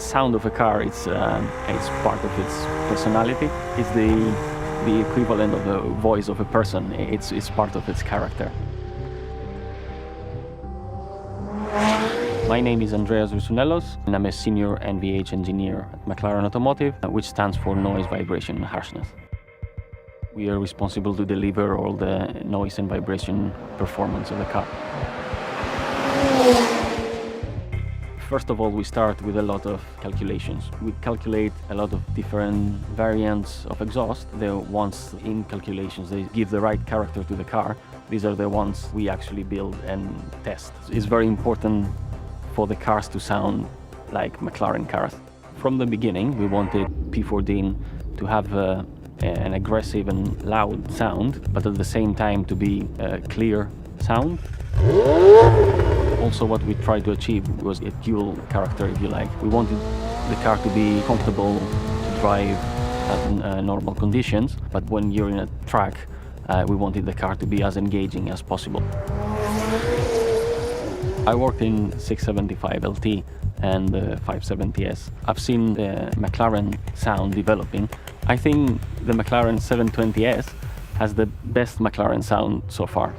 sound of a car, it's part of its personality. It's the equivalent of the voice of a person. It's part of its character. My name is Andreas Rusunelos, and I'm a senior NVH engineer at McLaren Automotive, which stands for Noise, Vibration and Harshness. We are responsible to deliver all the noise and vibration performance of the car. First of all, we start with a lot of calculations. We calculate a lot of different variants of exhaust. The ones in calculations, they give the right character to the car. These are the ones we actually build and test. It's very important for the cars to sound like McLaren cars. From the beginning, we wanted P14 to have an aggressive and loud sound, but at the same time to be a clear sound. Also, what we tried to achieve was a dual character, if you like. We wanted the car to be comfortable to drive at normal conditions, but when you're in a track, we wanted the car to be as engaging as possible. I worked in 675 LT and the 570S. I've seen the McLaren sound developing. I think the McLaren 720S has the best McLaren sound so far.